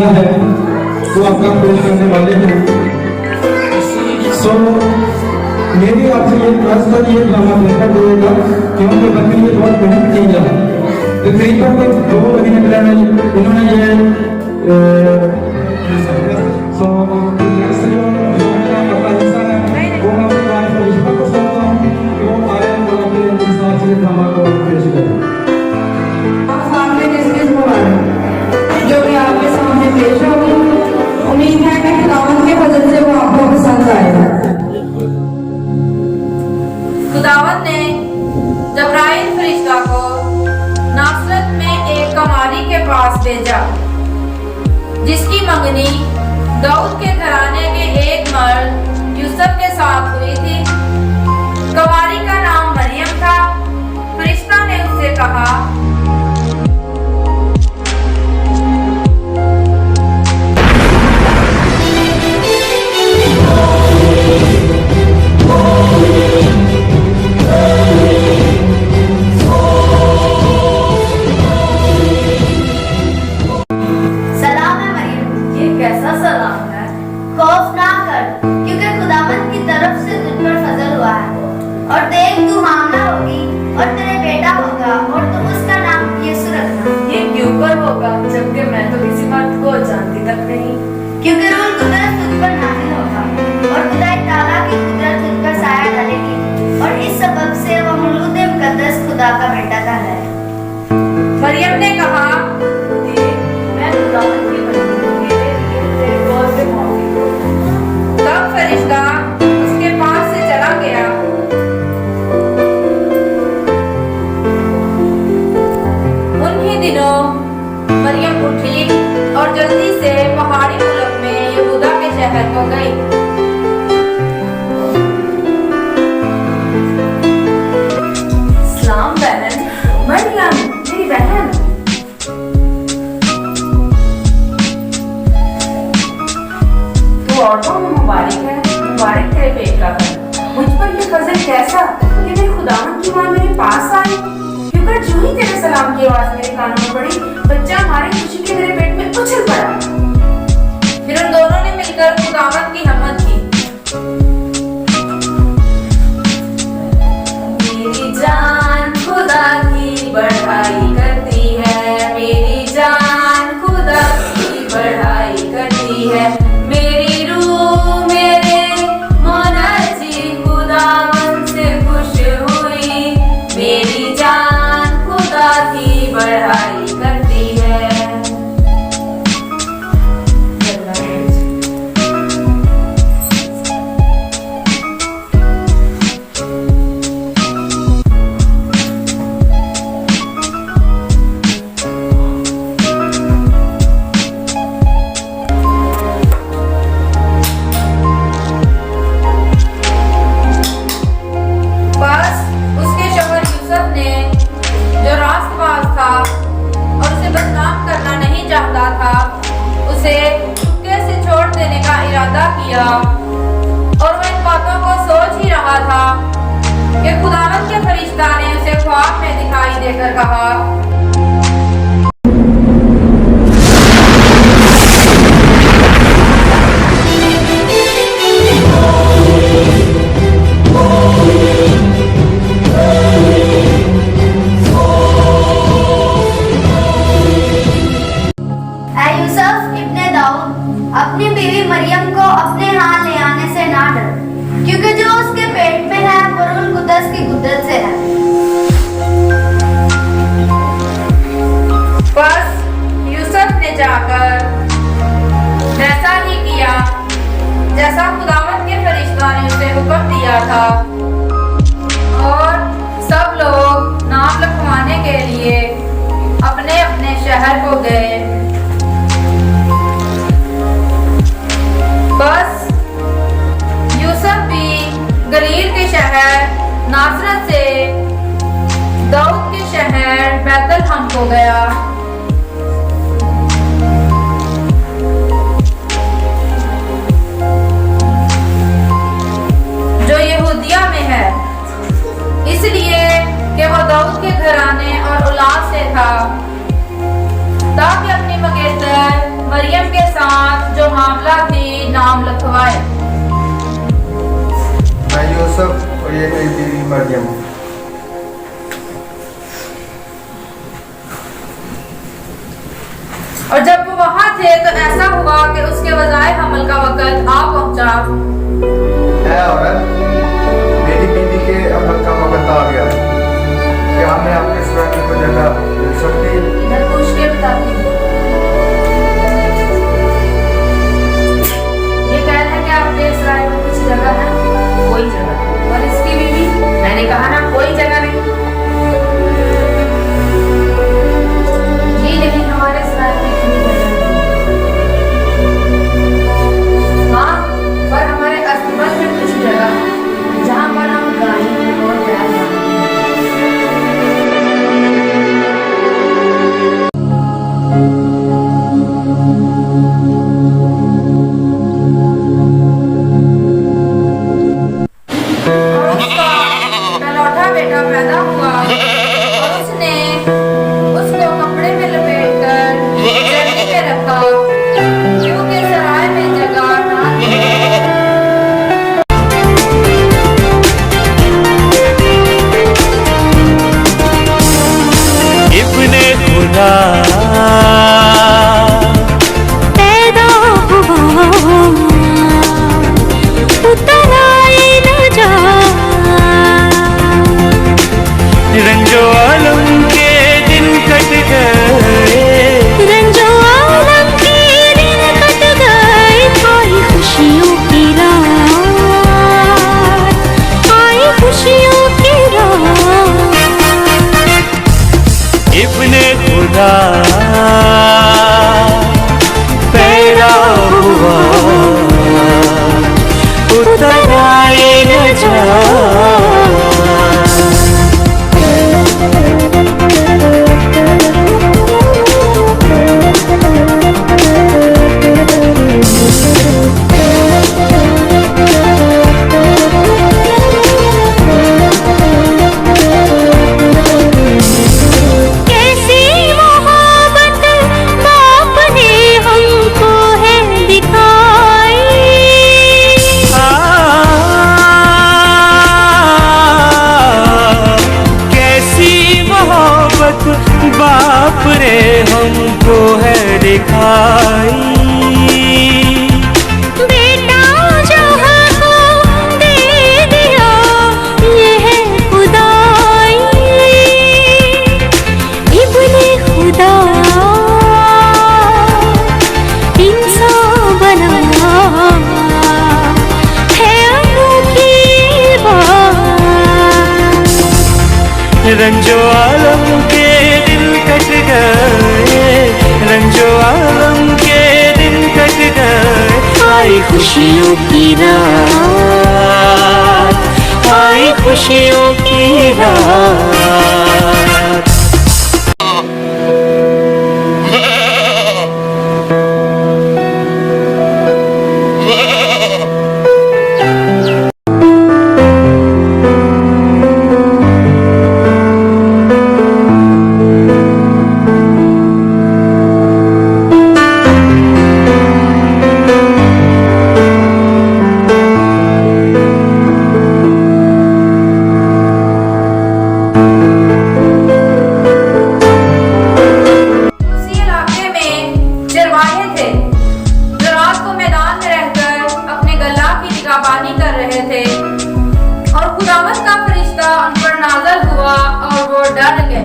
दिया है वो आपका पेश करने वाले हैं। सो मेरी आपसे ये रिक्वेस्ट है, ये ड्रामा देखकर देगा क्योंकि बल्कि ये बहुत मेहनत की जाए। तकरीबन 2 महीने पहले इन्होंने ये सो अपना हिस्सा है वो मैं अपनी वाइफ करिश्मा को सौंपता हूँ कि वो आए और अपने हिसाब से ड्रामा को पेश करें। जो भी आपके सामने पेश होगी, उम्मीद है कि खुदावंद के फजल से वो आपको पसंद आएगा। खुदावंद ने जब्राइल फरिश्ता को नासरत में एक कमारी के पास भेजा जिसकी मंगनी दाऊद के घराने के एक मर्द यूसुफ के साथ हुई थी। कमारी का नाम मरियम था। फरिश्ता ने उससे कहा, और देख तू हामला होगी और तेरे बेटा होगा और तुम उसका नाम यीशु रखना। ये क्यों पर होगा जबकि मैं तो किसी बात को जानती तक नहीं। क्योंकि रूह कुदरत तुझ पर नाज़िल होगा और खुदाई ताला की कुदरत तुझ पर साया डालेगी और इस सबब से वह मौलूद मुकद्दस खुदा का बेटा कहलाएगा। मरियम ने कहा, मैं खुदावंद की बंदी हूँ, मेरे लिए तेरे कौल पे मौजूद हो। तब फरिश्ता उसके पास से चला गया। दिनों मरियम उठी और जल्दी से पहाड़ी मुल्क में यहूदा के शहर को गई। सलाम बहन। मरियम मेरी बहन। तू औरतों में मुबारक है, मुबारक तेरे पेट का फल। मुझ पर ये फजल कैसा कि मेरे खुदावंद की माँ मेरे पास आई। जो ही तेरे सलाम की आवाज मेरे कानों में पड़ी, बच्चा हमारी खुशी के मेरे पेट में उछल पड़ा। फिर उन दोनों ने मिलकर खुदावंद की हिम्मत की। मेरी जान खुदा की बढ़ाई करती है, मेरी जान खुदा की बढ़ाई करती है। मेरी रूह मेरे मौला जी खुदावंद से खुश हुई। मेरी जान की बढ़ाई करती है। बस उसके शौहर यूसुफ ने जो रास्तबाज था और उसे बदनाम करना नहीं चाहता था, उसे चुपके से छोड़ देने का इरादा किया। और वह इन बातों को सोच ही रहा था कि खुदावंद के फरिश्ता ने उसे ख्वाब में दिखाई देकर कहा, अपनी बीवी मरियम को अपने हाथ ले आने से ना डर, क्योंकि जो उसके पेट में है वो रूह कुदस की कुदरत से है। बस यूसुफ ने जाकर वैसा ही किया जैसा खुदावंद के फरिश्ता ने उसे हुक्म दिया था और सब लोग नाम लिखवाने के लिए अपने अपने शहर को गए। बस यूसुफ भी गलील के शहर नासरत से दाऊद के शहर बैतलहम को गया। जो यहूदिया में है, इसलिए कि वो दाऊद के घराने और औलाद से था, ताकि अपनी मंगेतर मरियम के लिए तेरी बीवी मरियम। और जब वो वहां थे तो ऐसा हुआ कि उसके बजाय हमल का वक्त आ पहुंचा। है औरत, मेरी बीवी के अमल का वक्त आ गया। क्या मैं आपके स्वामी को जगह मिल सकती है? मैं पूछ के बताती हूँ। ये कहना है कि आपके इसराइल में कुछ जगह है? कोई जगह नहीं। और इसकी बीवी? मैंने कहा ना कोई जगह नहीं। जी नहीं, हमारे इसराइल में इतनी जगह नहीं। हाँ, पर हमारे अस्तबल में कुछ जगह है जहाँ पर हम गाय और बैल बांधते हैं। और उसका पहलौठा बेटा पैदा हुआ और उसने उसको कपड़े में लपेटकर चरनी में रखा, क्योंकि सराय में जगह ना थी। इब्ने खुदा पैदा हुआ, उतराए न जा, रंजो आलम के दिन कट गए, रंजो आलम के दिन कट गए। आई खुशियों की रात, आई खुशियों की रात। इब्ने खुदा पैदा हुआ, उतराए न जा। कैसी मोहब्बत बाप ने हमको है दिखाई। कैसी मोहब्बत बाप ने हमको है दिखाई। बेटा जहाँ को दे दिया, ये है खुदाई। इब्ने खुदा इंसान बना है अनोखी बात। रंजो आलम के दिल कट गए, रंजो आलम के दिन कट गए। आई खुशियों की रात, आई खुशियों की रात। उसी इलाके में चरवाहे थे जो रात को मैदान में रहकर अपने गल्ला की निगहबानी कर रहे थे, और खुदावंद का फरिश्ता उन पर नाज़िल हुआ और वो डर गए।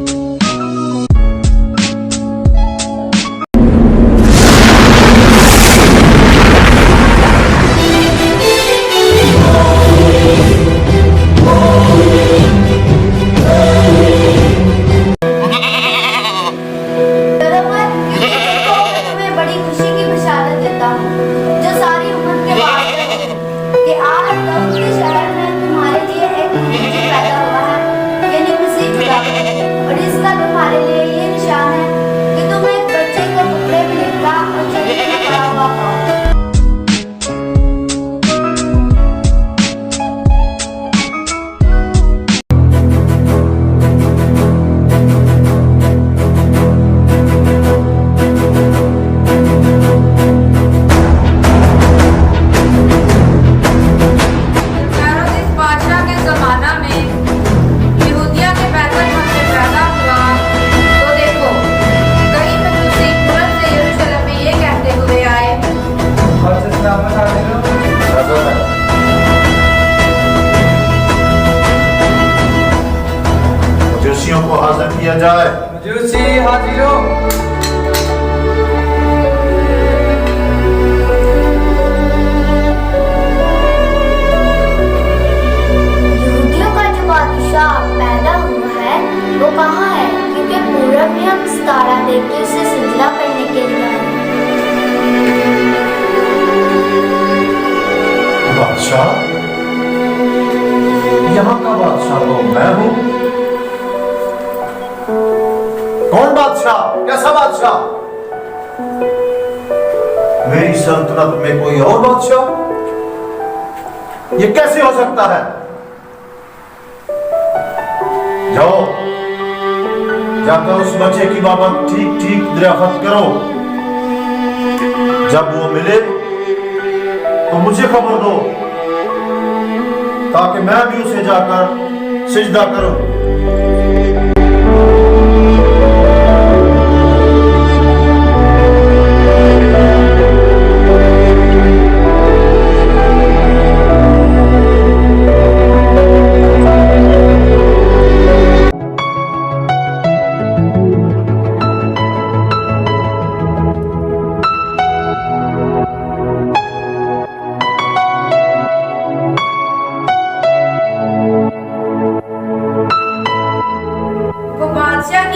डरो मत, क्योंकि देखो मैं तुम्हें बड़ी खुशी की बशारत देता हूँ जो सारी उम्मत के वास्ते है कि आज दाऊद के शहर में तुम्हारे लिए एक मुअज्जिज़ पैदा हुआ है, यानी मसीह खुदावंद। और इसका तुम्हारे लिए ये निशान है कि तुम एक बच्चे को कपड़े में लिपटा और चरनी में पड़ा हुआ पाओ। बादशाह, यहाँ का बादशाह तो मैं हूं। कौन बादशाह? कैसा बादशाह? मेरी सल्तनत में कोई और बादशाह? ये कैसे हो सकता है? जाओ, जाकर उस बच्चे की बाबत ठीक ठीक दरियाफ्त करो। जब वो मिले तो मुझे खबर दो, ताकि मैं भी उसे जाकर सिजदा करूं।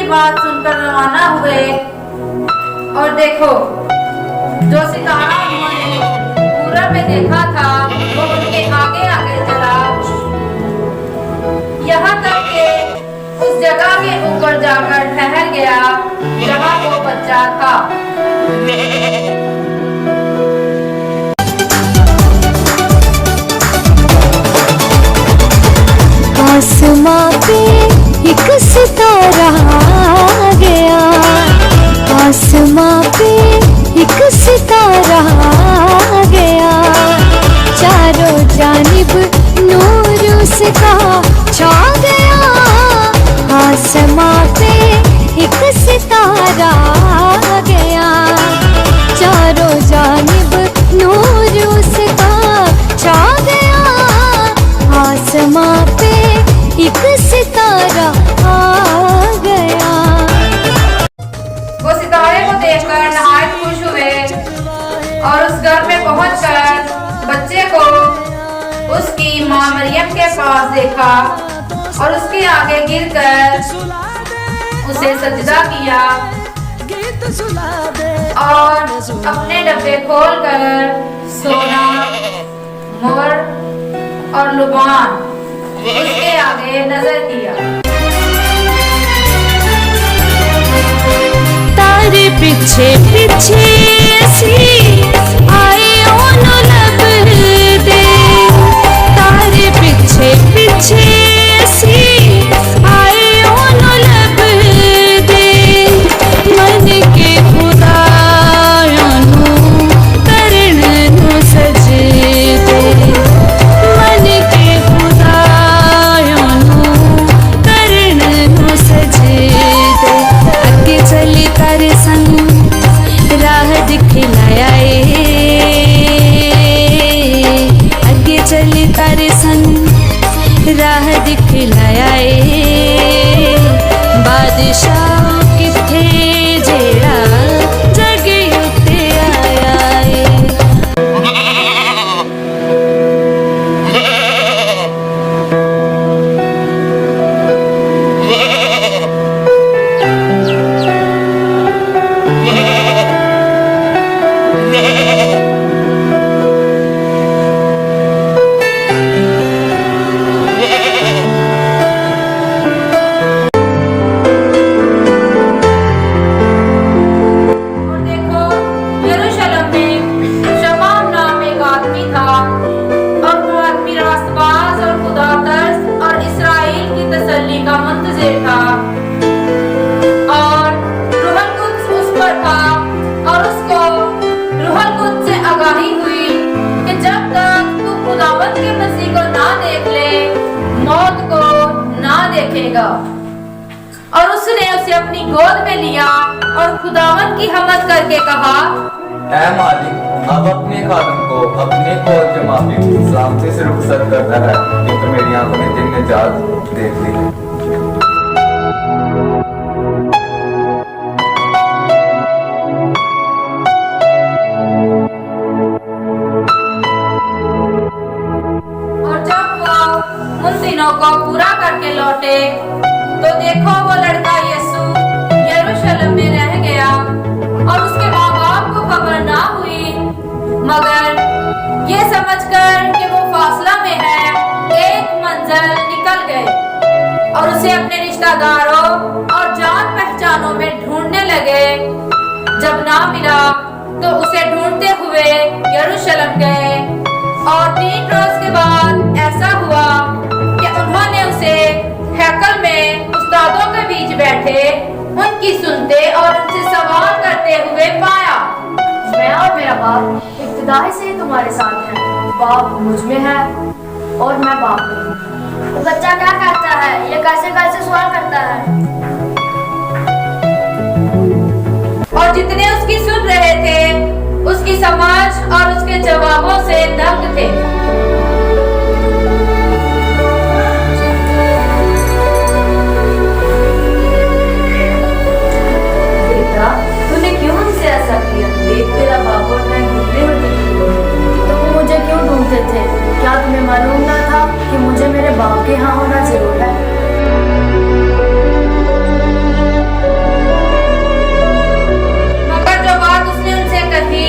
बात सुनकर रवाना हुए और देखो, जो सितारा उन्होंने पूरब में देखा था वो उनके आगे आगे चला, यहाँ तक कि उस जगह के ऊपर जाकर ठहर गया जहाँ वो बच्चा था। आसमां पे एक सितारा आ गया, आसमां पे एक सितारा आ गया, चारों जानिब नूर उसका छा गया। आसमां पे एक सितारा आ गया, चारों जानिब नूर उसका छा गया। आसमां पे एक सितारा आ गया। वो सितारे को देखकर नहायत खुश हुए और उस घर में पहुंचकर बच्चे को उसकी माँ मरियम के पास देखा और उसके आगे गिरकर उसे सजदा किया और अपने डब्बे खोलकर सोना, मुर और लुबान उसके आगे नजर किया। तारे पीछे पीछे सी आए ओनो लब दे, तारे पीछे पीछे सी आए ओनो लब दे, मन के खुदाया नू करण नू सजदे, मन के खुदाया नू करण नू सजदे। अगे चली तारे संग राह दिखलाया अगे चली तारे संग राह दिखलाया बादशाह किथे जेड़ा जगे उत्ते आया और देखो, यरूशलेम में शमाम नाम एक आदमी था और वो आदमी रास्तबाज और खुदातर्स और इस्राएल की तसल्ली का मुंतज़िर था और रूहुल कुद्स उस पर था और उसको रूहुल कुद्स से आगाही हुई कि जब तक तू खुदावंद के मसीह को ना देख ले, मौत को ना देखेगा। और उसने उसे अपनी गोद में लिया और खुदावंद की हमद करके कहा, ऐ मालिक, अब अपने खादम को अपने कौल के माफिक सलामती से रुखसत करता है, क्योंकि मेरी आंखों ने दिन निजात देख ली है। और जब वो उन दिनों को पूरा करके लौटे तो देखो वो लड़का यीशु यरूशलेम में रह गया और उसके माँ बाप को खबर ना हुई, मगर ये समझकर कि वो उसे अपने रिश्तेदारों और जान पहचानों में ढूंढने लगे। जब ना मिला तो उसे ढूंढते हुए यरूशलेम गए और 3 रोज के बाद ऐसा हुआ कि उन्होंने उसे हैकल में उस्तादों के बीच बैठे उनकी सुनते और उनसे सवाल करते हुए पाया। मैं और मेरा बाप इब्तिदाई से ही तुम्हारे साथ हैं। बाप मुझ में है और मैं बाप में हूँ। तो बच्चा क्या करता है? ये कैसे कैसे सवाल करता है? और जितने उसकी सुन रहे थे उसकी समझ और उसके जवाबों से दंग थे। बेटा, तूने क्यों हमसे ऐसा किया? देख, तेरा बाप और मैं घूमते हुए तुम मुझे क्यों ढूंढते थे? क्या तुम्हें मालूम ना था कि मुझे मेरे बाप के यहाँ होना जरूर है? मगर जो बात उसने उनसे कही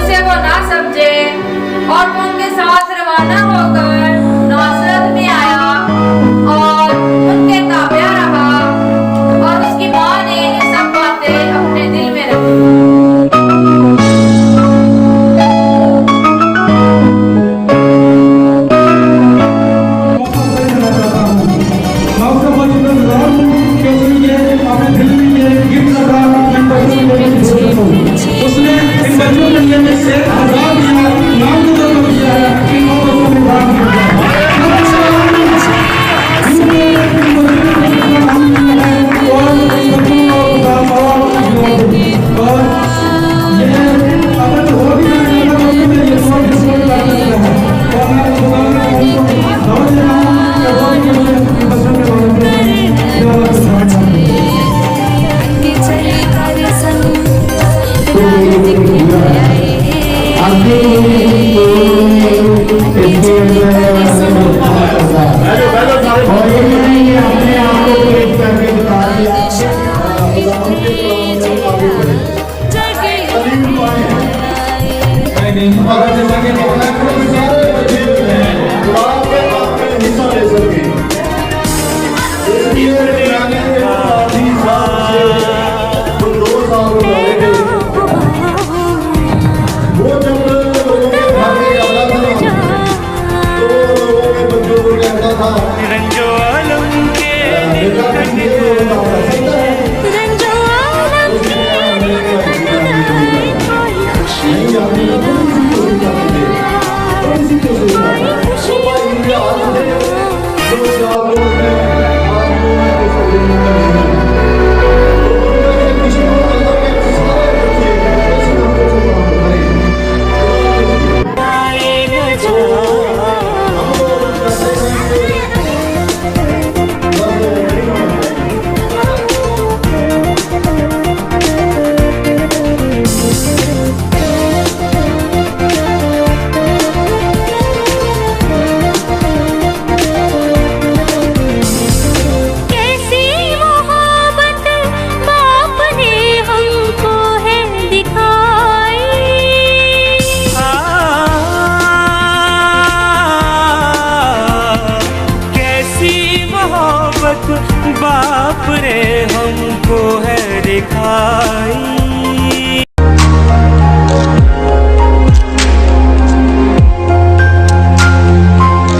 उसे वो ना समझे और वो उनके साथ रवाना होकर नासरत में आया और उनके ताबिया रहा। और उसकी माँ ने ये सब बातें अपने दिल में रखी। उसने इन बच्चों के लिए से आजाद दिया, नाम तो दिया है कि लोगों को बात बाप ने हमको है दिखाई।